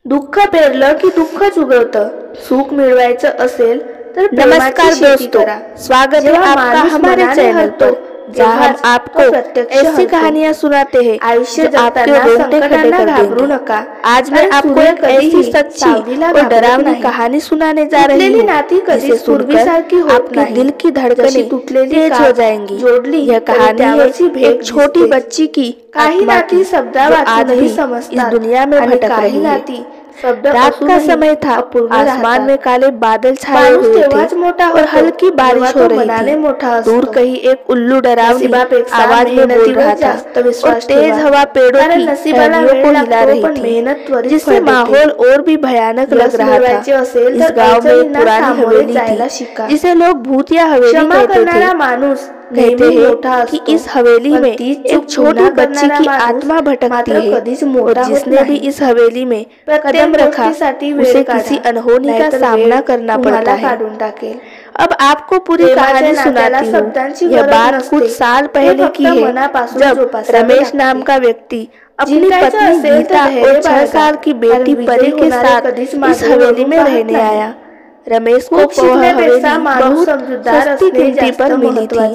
दुःख पेरलं की दुःखच उगवतं. सुख मिळवायचं असेल तर नमस्कार दोस्तों, स्वागत है आपका हमारे चैनल पर, जहां हम आपको ऐसी कहानियां सुनाते हैं जो आपके रोंगटे खड़े कर देंगे। आज मैं आपको एक ऐसी सच्ची और डरावनी कहानी सुनाने जा रही हूँ जिसे सुनकर आपके दिल की धड़कनें तेज हो जाएंगी। यह कहानी है एक छोटी बच्ची की आत्मा की, जो आज भी इस दुनिया में भटक रही है। रात का समय था, आसमान में काले बादल छाए हुए थे और हल्की बारिश हो रही थी। दूर कहीं एक उल्लू डरावनी आवाज में बोल रहा था और तेज हवा पेड़ों की टहनियों को हिला रही थी, जिससे माहौल और भी भयानक लग रहा था। इस गांव में एक पुरानी हवेली थी जिसे लोग भूतिया हवेली कहते थे। कहते हैं कि इस हवेली में एक छोटी बच्ची की आत्मा भटकती है और जिसने भी इस हवेली में कदम रखा उसे किसी अनहोनी का सामना करना पड़ता है। अब आपको पूरी कहानी सुनाती हूँ। यह बात कुछ साल पहले की है, जब रमेश नाम का व्यक्ति अपनी पत्नी गीता और 6 साल की बेटी परी के साथ इस हवेली में रहने आया। रमेश को वह हवेली बहुत सस्ती कीमती पर मिली थी,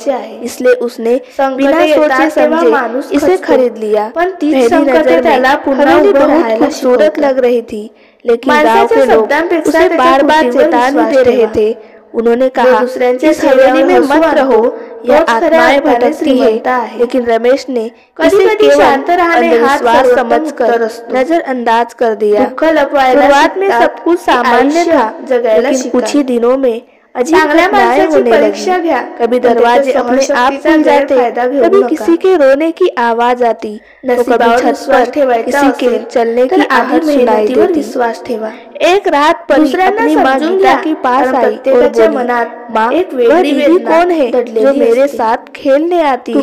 इसलिए उसने बिना सोचे समझे इसे खरीद लिया। पहली नजर में हवेली बहुत खूबसूरत लग रही थी, लेकिन गांव के लोग उसे बार बार चेतावनी दे रहे थे। उन्होंने कहा, इस हवेली में मत रहो, यह आत्माएं भटकती है। लेकिन रमेश ने इसे केवल अंधविश्वास समझकर नजरअंदाज कर दिया। शुरुआत में सब कुछ सामान्य था, लेकिन कुछ ही दिनों में अजीब घटनाएं होने लगी। कभी दरवाजे अपने आप खुल जाते, कभी किसी के रोने की आवाज आती, तो कभी छत पर किसी के चलने की आहट सुनाई देती। एक रात परी अपनी माँ गीता के पास आई और बोली, माँ, वह दीदी कौन है जो मेरे साथ खेलने आती है?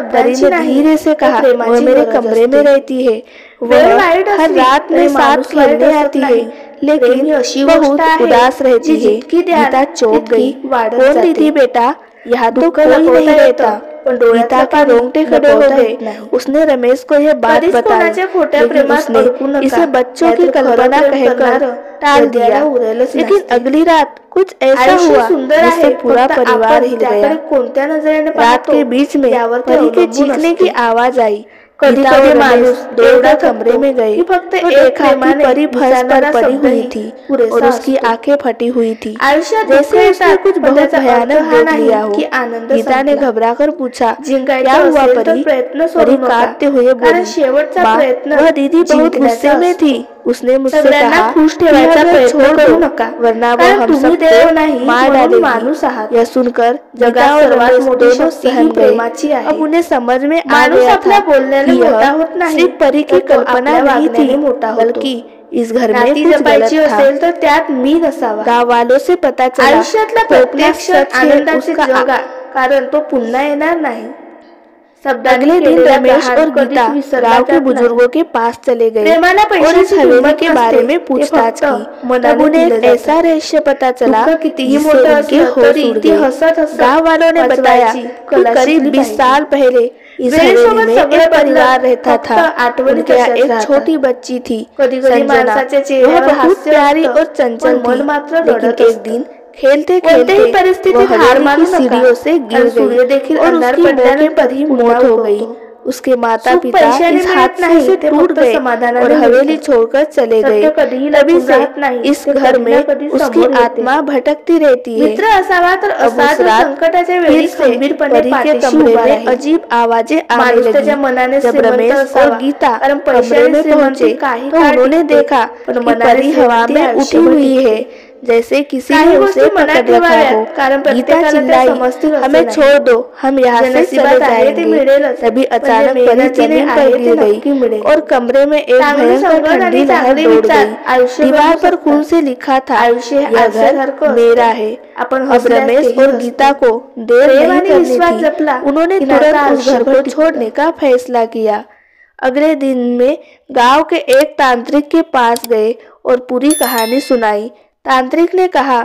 परी ने धीरे से कहा, वह मेरे कमरे में रहती है। वह हर रात में साथ खेलने आती है, लेकिन बहुत उदास रहती है। गीता चौंक गई। कौन दीदी बेटा? यहाँ तो कोई नहीं रहता। गीता के रोंगटे खड़े हो गए। उसने रमेश को यह बात बताई, लेकिन उसने इसे बच्चों की कल्पना कहकर टाल दिया। लेकिन अगली रात कुछ ऐसा हुआ जिससे पूरा परिवार हिल गया। रात के बीच में परी के चीखने की आवाज आई। गीता और रमेश दौड़कर कमरे में गए तो देखा कि परी फर्श पर पड़ी हुई थी और उसकी आंखें फटी हुई थी, जैसे उसने कुछ बहुत भयानक देख लिया हो। गीता ने घबराकर पूछा, क्या हुआ परी? परी कांपते हुए बोली, माँ, वह दीदी बहुत गुस्से में थी। उसने मुझसे कहा कि हमें छोड़ दो, वरना वो हम सबको मार डालेगी। यह सुनकर गीता और रमेश दोनों सहम गए। अब उन्हें समझ में आ गया था कि यह सिर्फ परी की कल्पना नहीं थी, बल्कि इस घर में कुछ गलत था। गाँव वालों से पता चला प्रत्येक सच है उसका कारण तो पुन्हा येणार नाही। अगले दिन रमेश और गीता गांव के बुजुर्गों के पास चले गए और इस हवेली के बारे में पूछताछ की। तब उन्हें एक ऐसा रहस्य पता चला जिससे उनके होश उड़ गए। गांव वालों ने बताया कि करीब 20 साल पहले इस हवेली में एक परिवार रहता था। उनके यहाँ एक छोटी बच्ची थी, संजना। वह बहुत प्यारी और चंचल थी, लेकिन एक दिन खेलते खेलते परिस्थिति हार मान सीढ़ियों से गिर गई और उसकी मौके पर ही मौत हो गई। उसके माता पिता इस हादसे से टूट गए और हवेली छोड़कर चले गए। तभी से इस घर में उसकी आत्मा भटकती रहती है। अब उस रात फिर से परी के कमरे में अजीब आवाजें आने लगी। जब रमेश और गीता कमरे में पहुंचे तो उन्होंने देखा कि परी हवा में उठी हुई है, जैसे किसी ने उसे पकड़ रखा हो। गीता चिल्लाई, हमें छोड़ दो, हम यहाँ से चले जाएंगे। तभी अचानक परी जमीन पर गिर गई और कमरे में एक भयंकर ठंडी लहर दौड़ गई। दीवार पर खून से लिखा था, यह घर मेरा है। अब रमेश और गीता को देर नहीं करनी थी। उन्होंने तुरंत उस घर को छोड़ने का फैसला किया। अगले दिन में गांव के एक तांत्रिक के पास गए और पूरी कहानी सुनाई। तांत्रिक ने कहा